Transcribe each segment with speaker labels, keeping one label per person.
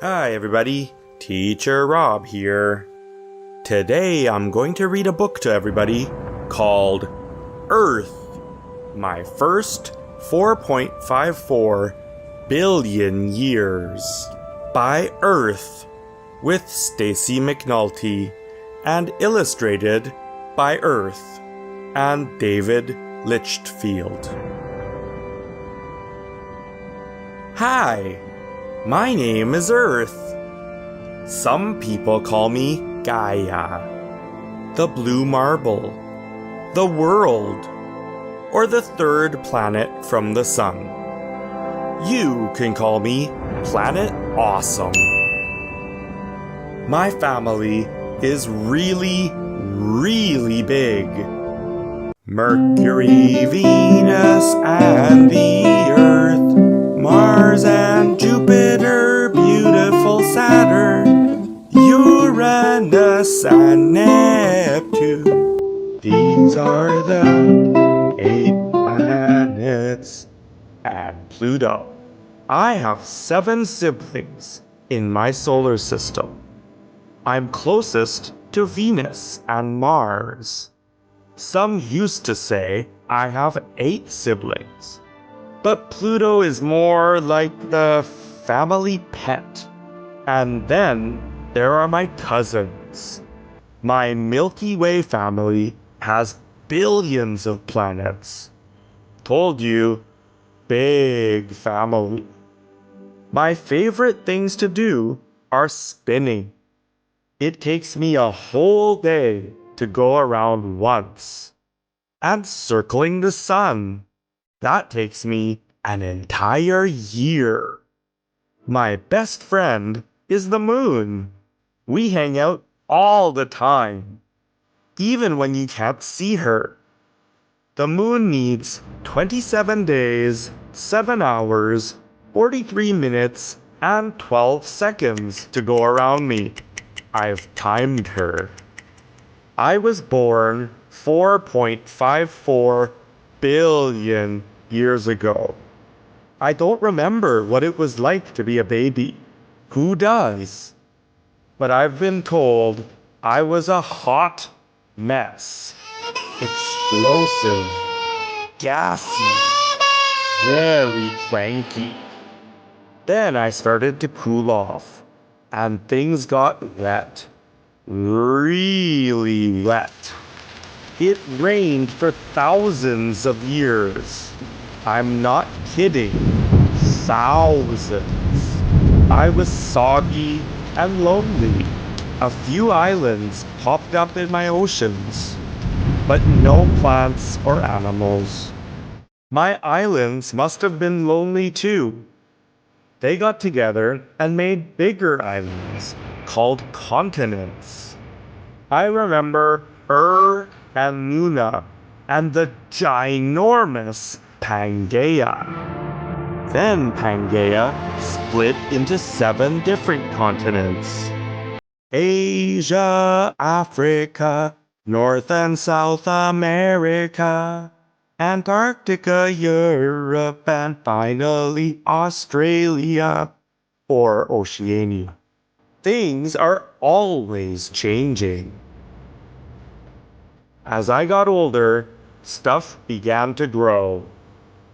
Speaker 1: Hi everybody, Teacher Rob here. Today I'm going to read a book to everybody called Earth, My First 4.54 Billion Years by Earth with Stacy McNulty and illustrated by Earth and David Litchfield. Hi! My name is Earth. Some people call me Gaia, the blue marble, the world, or the third planet from the sun. You can call me Planet Awesome. My family is really, really big. Mercury, Venus, and the Earth, Mars and Jupiter, beautiful Saturn, Uranus and Neptune. These are the 8 planets and Pluto. I have 7 siblings in my solar system. I'm closest to Venus and Mars. Some used to say I have 8 siblings. But Pluto is more like the family pet. And then there are my cousins. My Milky Way family has billions of planets. Told you, big family. My favorite things to do are spinning. It takes me a whole day to go around once. And circling the sun. That takes me an entire year. My best friend is the moon. We hang out all the time, even when you can't see her. The moon needs 27 days, 7 hours, 43 minutes, and 12 seconds to go around me. I've timed her. I was born 4.54 billion years ago. I don't remember what it was like to be a baby. Who does? But I've been told I was a hot mess. Explosive, gassy, very cranky. Then I started to cool off, and things got wet. Really wet. It rained for thousands of years. I'm not kidding. Thousands. I was soggy and lonely. A few islands popped up in my oceans, but no plants or animals. My islands must have been lonely too. They got together and made bigger islands called continents. I remember and Luna, and the ginormous Pangaea. Then Pangaea split into 7 different continents. Asia, Africa, North and South America, Antarctica, Europe, and finally Australia, or Oceania. Things are always changing. As I got older, stuff began to grow.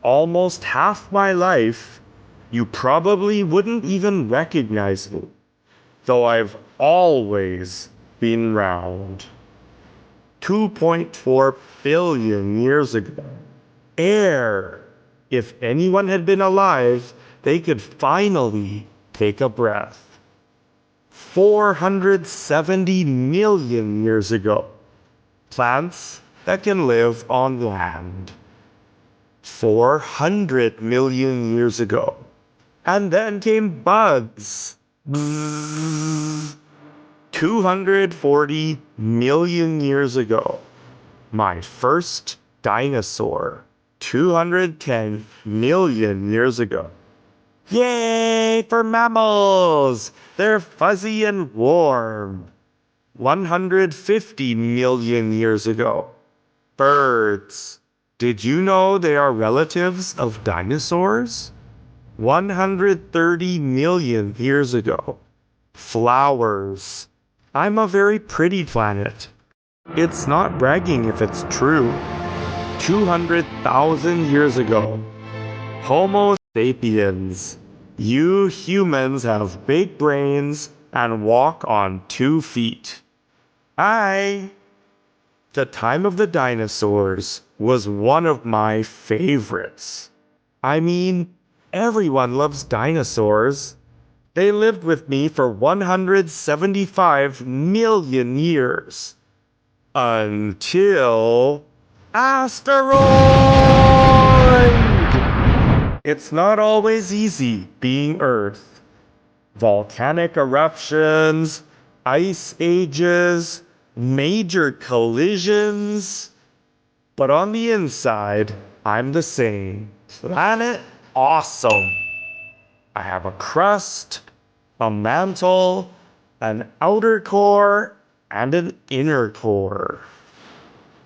Speaker 1: Almost half my life, you probably wouldn't even recognize me, though I've always been round. 2.4 billion years ago. Air. If anyone had been alive, they could finally take a breath. 470 million years ago. Plants that can live on land. 400 million years ago. And then came bugs. Bzzz. 240 million years ago. My first dinosaur. 210 million years ago. Yay for mammals! They're fuzzy and warm. 150 million years ago. Birds. Did you know they are relatives of dinosaurs? 130 million years ago. Flowers. I'm a very pretty planet. It's not bragging if it's true. 200,000 years ago. Homo sapiens. You humans have big brains and walk on 2 feet. The time of the dinosaurs was one of my favorites. I mean, everyone loves dinosaurs. They lived with me for 175 million years. Until... asteroid! It's not always easy being Earth. Volcanic eruptions, ice ages, major collisions. But on the inside, I'm the same. Planet awesome. I have a crust, a mantle, an outer core, and an inner core.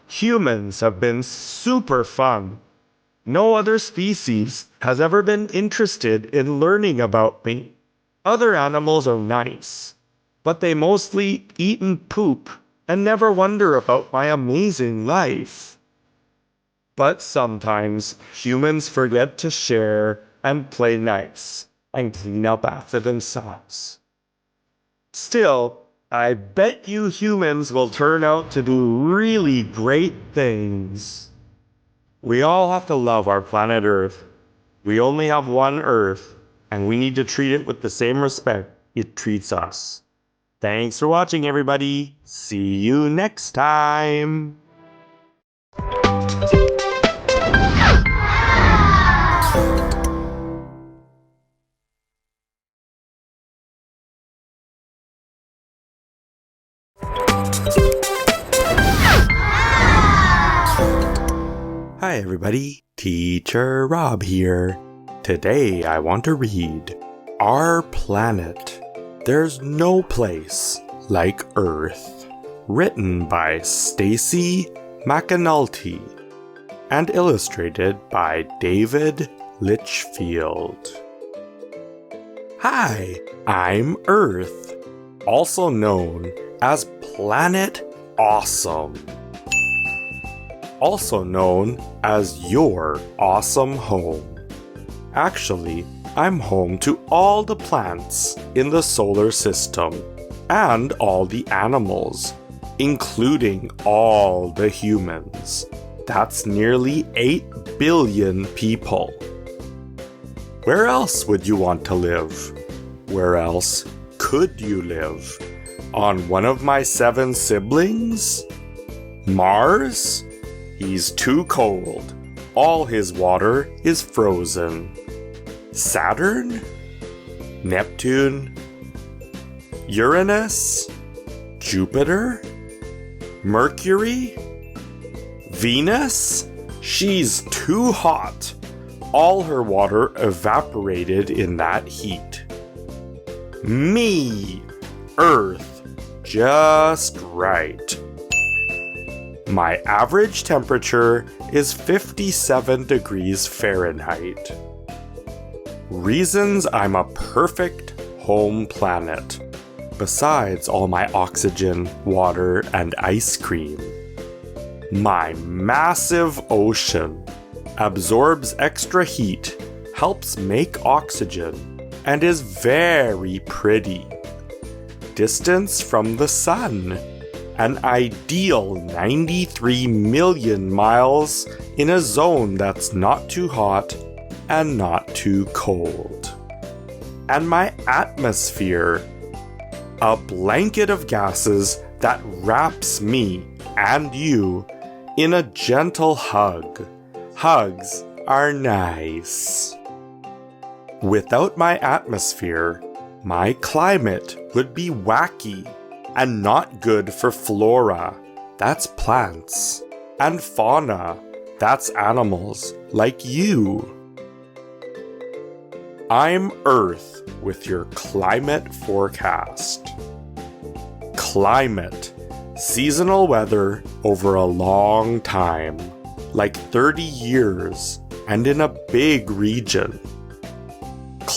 Speaker 1: Humans have been super fun. No other species has ever been interested in learning about me. Other animals are nice, but they mostly eat and poop and never wonder about my amazing life. But sometimes humans forget to share and play nice and clean up after themselves. Still, I bet you humans will turn out to do really great things. We all have to love our planet Earth. We only have one Earth, and we need to treat it with the same respect it treats us. Thanks for watching, everybody. See you next time. Hi everybody, Teacher Rob here. Today I want to read Our Planet. There's No Place Like Earth. Written by Stacy McAnulty and illustrated by David Litchfield. Hi, I'm Earth, also known as Planet Awesome. Also known as your awesome home. Actually, I'm home to all the plants in the solar system and all the animals, including all the humans. That's nearly 8 billion people. Where else would you want to live? Where else could you live? On one of my 7 siblings? Mars? He's too cold. All his water is frozen. Saturn? Neptune? Uranus? Jupiter? Mercury? Venus? She's too hot. All her water evaporated in that heat. Me, Earth, just right. My average temperature is 57 degrees Fahrenheit. Reasons I'm a perfect home planet, besides all my oxygen, water, and ice cream. My massive ocean absorbs extra heat, helps make oxygen, and is very pretty. Distance from the sun. An ideal 93 million miles in a zone that's not too hot and not too cold. And my atmosphere, a blanket of gases that wraps me and you in a gentle hug. Hugs are nice. Without my atmosphere, my climate would be wacky and not good for flora, that's plants, and fauna, that's animals like you. I'm Earth with your climate forecast. Climate, seasonal weather over a long time, like 30 years, and in a big region.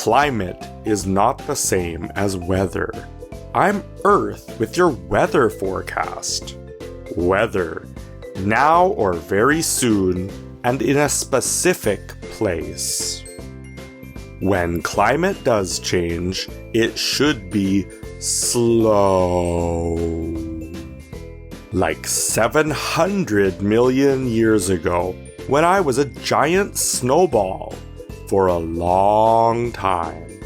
Speaker 1: Climate is not the same as weather. I'm Earth with your weather forecast. Weather, now or very soon, and in a specific place. When climate does change, it should be slow. Like 700 million years ago, when I was a giant snowball for a long time.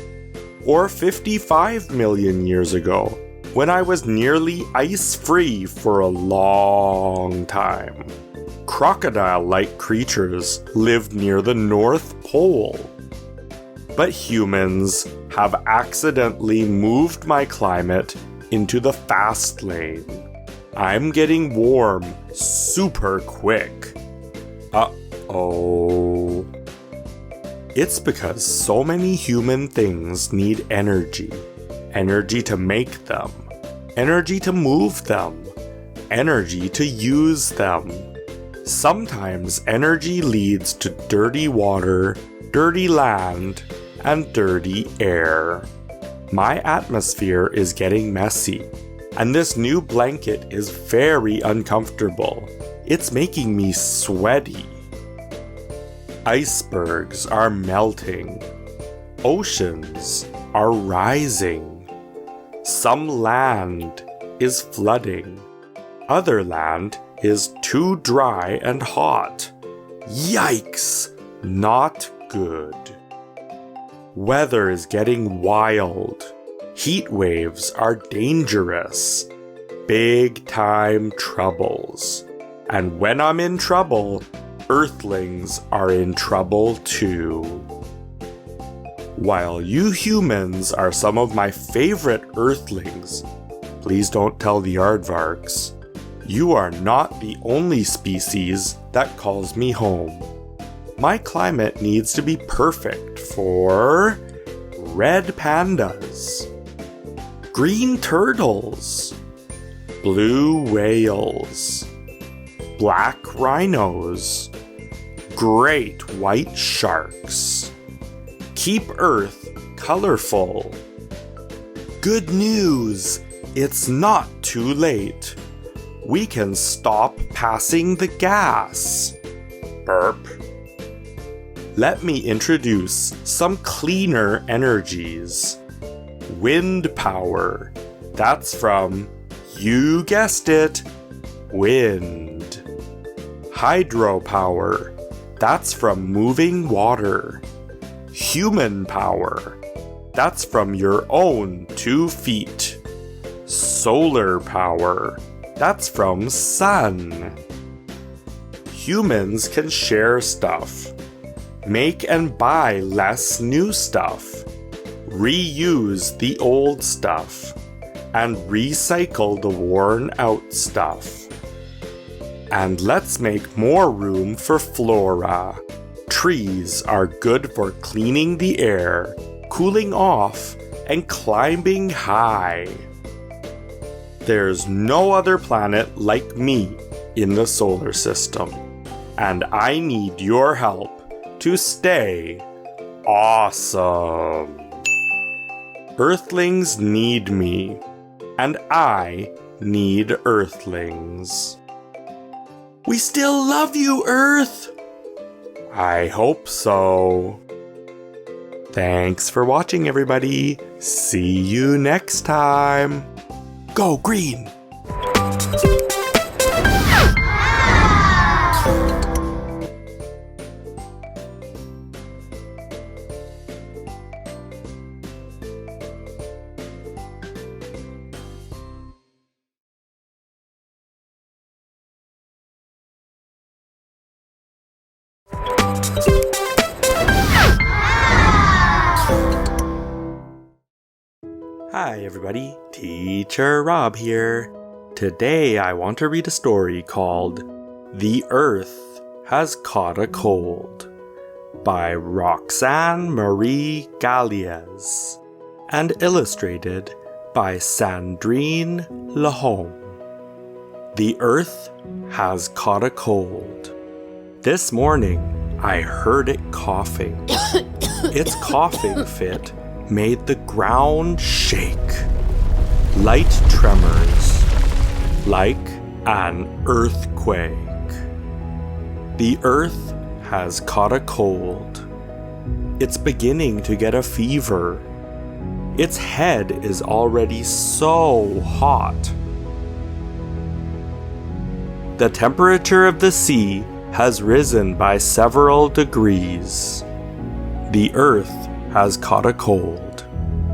Speaker 1: Or 55 million years ago, when I was nearly ice-free for a long time. Crocodile-like creatures lived near the North Pole. But humans have accidentally moved my climate into the fast lane. I'm getting warm super quick. Uh-oh. It's because so many human things need energy. Energy to make them. Energy to move them. Energy to use them. Sometimes energy leads to dirty water, dirty land, and dirty air. My atmosphere is getting messy, and this new blanket is very uncomfortable. It's making me sweaty. Icebergs are melting. Oceans are rising. Some land is flooding. Other land is too dry and hot. Yikes! Not good. Weather is getting wild. Heat waves are dangerous. Big time troubles. And when I'm in trouble, Earthlings are in trouble too. While you humans are some of my favorite Earthlings, please don't tell the aardvarks, you are not the only species that calls me home. My climate needs to be perfect for red pandas, green turtles, blue whales, black rhinos, great white sharks. Keep Earth colorful. Good news! It's not too late. We can stop passing the gas. Burp. Let me introduce some cleaner energies. Wind power. That's from, you guessed it, wind. Hydropower. That's from moving water. Human power. That's from your own 2 feet. Solar power. That's from sun. Humans can share stuff. Make and buy less new stuff. Reuse the old stuff. And recycle the worn out stuff. And let's make more room for flora. Trees are good for cleaning the air, cooling off, and climbing high. There's no other planet like me in the solar system, and I need your help to stay awesome. Earthlings need me, and I need Earthlings. We still love you, Earth! I hope so. Thanks for watching, everybody. See you next time. Go green! Hi everybody, Teacher Rob here. Today I want to read a story called The Earth Has Caught a Cold by Roxanne Marie Galliez and illustrated by Sandrine Lahome. The Earth Has Caught a Cold. This morning I heard it coughing. Its coughing fit made the ground shake. Light tremors, like an earthquake. The earth has caught a cold. It's beginning to get a fever. Its head is already so hot. The temperature of the sea has risen by several degrees. The earth has caught a cold.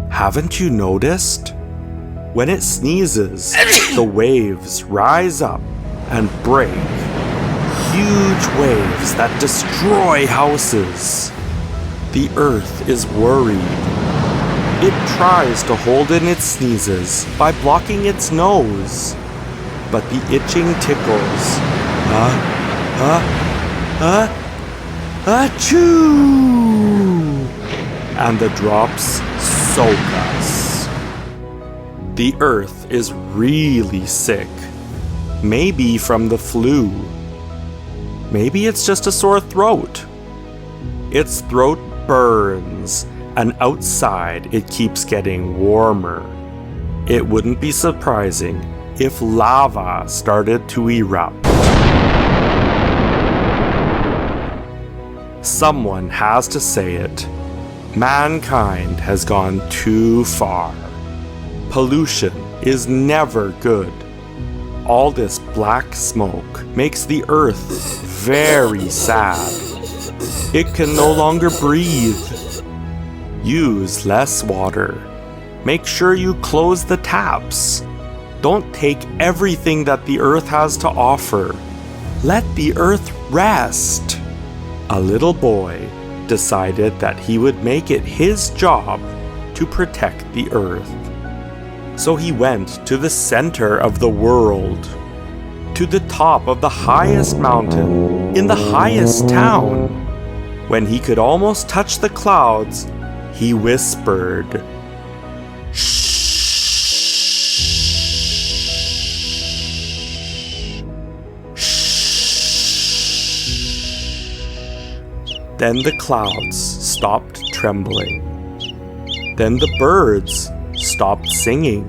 Speaker 1: Haven't you noticed? When it sneezes, the waves rise up and break. Huge waves that destroy houses. The earth is worried. It tries to hold in its sneezes by blocking its nose. But the itching tickles. Achoo! And the drops soak us. The earth is really sick. Maybe from the flu. Maybe it's just a sore throat. Its throat burns, and outside it keeps getting warmer. It wouldn't be surprising if lava started to erupt. Someone has to say it. Mankind has gone too far. Pollution is never good. All this black smoke makes the earth very sad. It can no longer breathe. Use less water. Make sure you close the taps. Don't take everything that the earth has to offer. Let the earth rest. A little boy decided that he would make it his job to protect the earth. So he went to the center of the world, to the top of the highest mountain, in the highest town. When he could almost touch the clouds, he whispered, "Shh." Then the clouds stopped trembling. Then the birds stopped singing.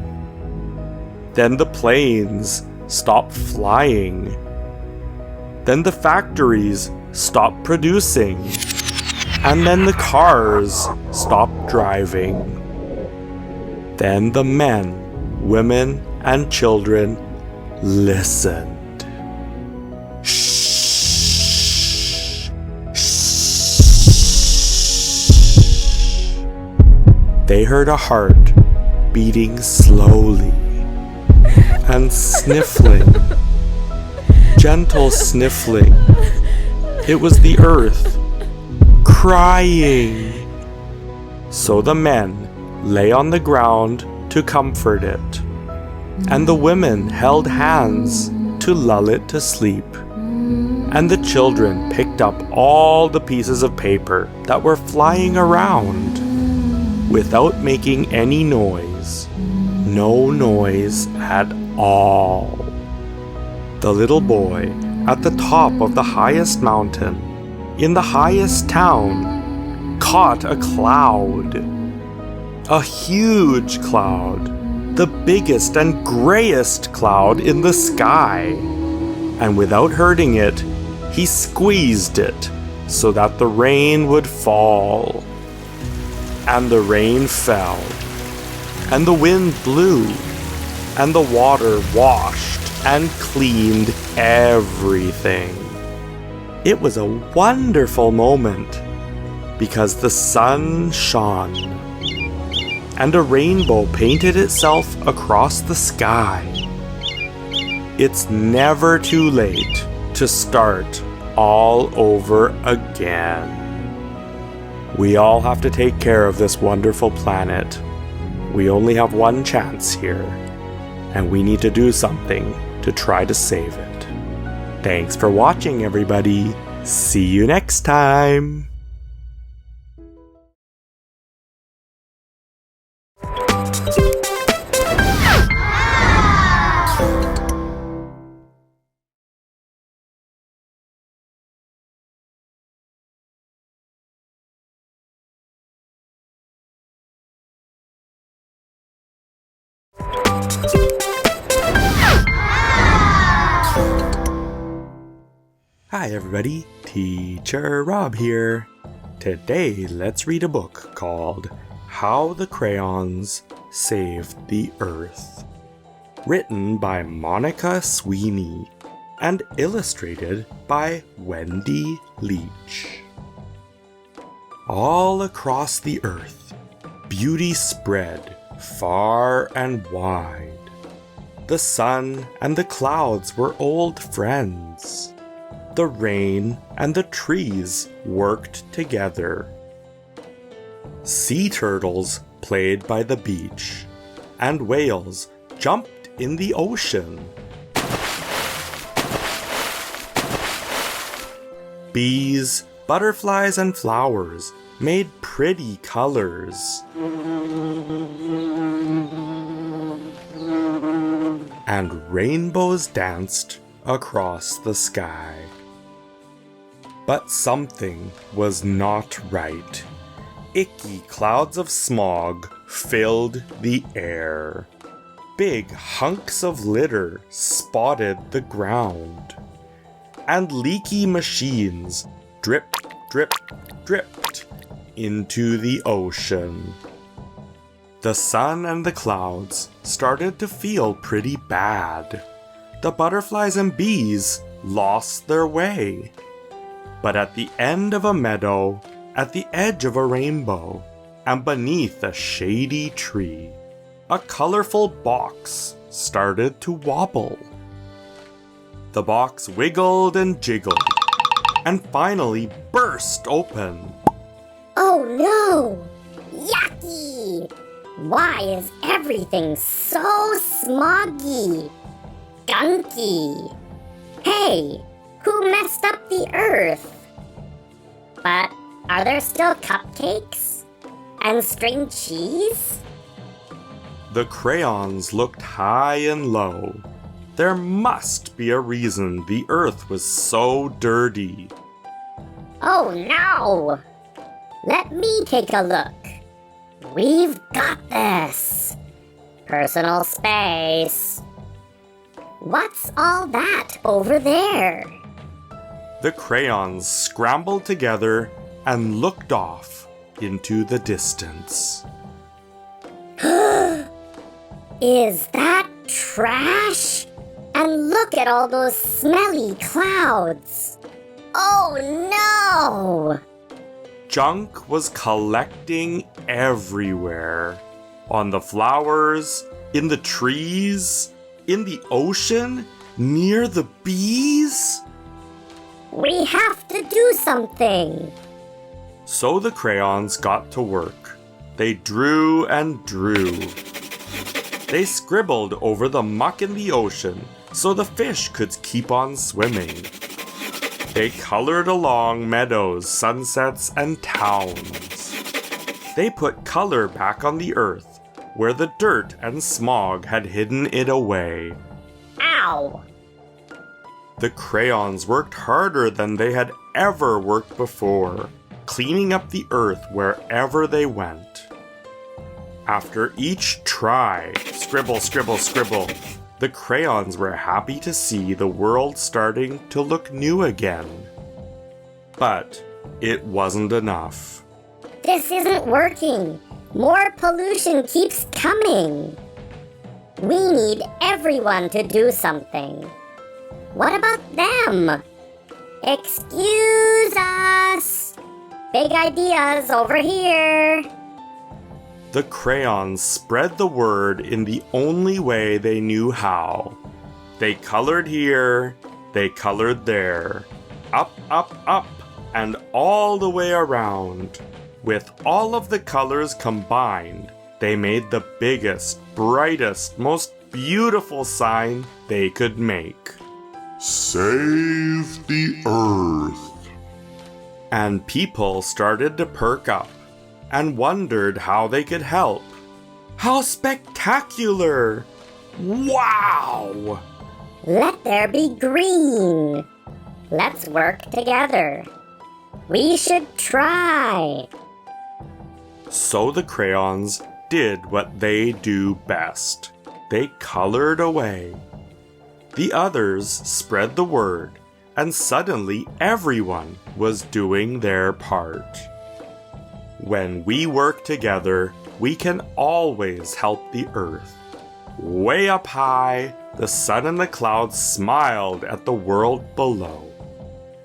Speaker 1: Then the planes stopped flying. Then the factories stopped producing. And then the cars stopped driving. Then the men, women, and children listened. They heard a heart beating slowly and sniffling, gentle sniffling. It was the earth crying. So the men lay on the ground to comfort it, and the women held hands to lull it to sleep. And the children picked up all the pieces of paper that were flying around without making any noise. No noise at all. The little boy at the top of the highest mountain, in the highest town, caught a cloud. A huge cloud, the biggest and grayest cloud in the sky. And without hurting it, he squeezed it so that the rain would fall. And the rain fell, and the wind blew, and the water washed and cleaned everything. It was a wonderful moment because the sun shone, and a rainbow painted itself across the sky. It's never too late to start all over again. We all have to take care of this wonderful planet. We only have one chance here, and we need to do something to try to save it. Thanks for watching, everybody. See you next time. Hi everybody, Teacher Rob here. Today let's read a book called How the Crayons Saved the Earth. Written by Monica Sweeney and illustrated by Wendy Leach. All across the earth, beauty spread far and wide. The sun and the clouds were old friends. The rain and the trees worked together. Sea turtles played by the beach, and whales jumped in the ocean. Bees, butterflies, and flowers made pretty colors. And rainbows danced across the sky. But something was not right. Icky clouds of smog filled the air. Big hunks of litter spotted the ground. And leaky machines dripped, dripped into the ocean. The sun and the clouds started to feel pretty bad. The butterflies and bees lost their way. But at the end of a meadow, at the edge of a rainbow, and beneath a shady tree, a colorful box started to wobble. The box wiggled and jiggled, and finally burst open.
Speaker 2: Oh no! Yucky! Why is everything so smoggy? Gunky! Hey, who messed up the earth? But are there still cupcakes? And string cheese?
Speaker 1: The crayons looked high and low. There must be a reason the earth was so dirty.
Speaker 2: Oh no! Let me take a look. We've got this. Personal space. What's all that over there?
Speaker 1: The crayons scrambled together and looked off into the distance.
Speaker 2: Is that trash? And look at all those smelly clouds. Oh no!
Speaker 1: Junk was collecting everywhere. On the flowers, in the trees, in the ocean, near the bees.
Speaker 2: We have to do something.
Speaker 1: So the crayons got to work. They drew and drew. They scribbled over the muck in the ocean so the fish could keep on swimming. They colored along meadows, sunsets, and towns. They put color back on the earth where the dirt and smog had hidden it away.
Speaker 2: Ow!
Speaker 1: The crayons worked harder than they had ever worked before, cleaning up the earth wherever they went. After each try, scribble, scribble, scribble, the crayons were happy to see the world starting to look new again. But it wasn't enough.
Speaker 2: This isn't working. More pollution keeps coming. We need everyone to do something. What about them? Excuse us. Big ideas over here.
Speaker 1: The crayons spread the word in the only way they knew how. They colored here, they colored there, up, and all the way around. With all of the colors combined, they made the biggest, brightest, most beautiful sign they could make. Save the Earth. And people started to perk up and wondered how they could help. How spectacular! Wow!
Speaker 2: Let there be green. Let's work together. We should try.
Speaker 1: So the crayons did what they do best. They colored away. The others spread the word and suddenly everyone was doing their part. When we work together, we can always help the Earth. Way up high, the sun and the clouds smiled at the world below,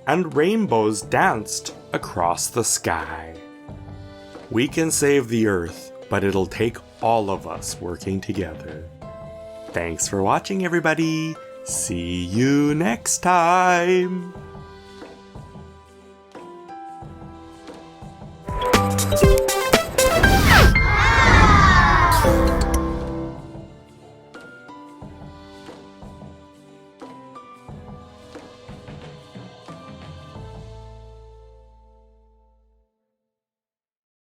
Speaker 1: and rainbows danced across the sky. We can save the Earth, but it'll take all of us working together. Thanks for watching, everybody. See you next time.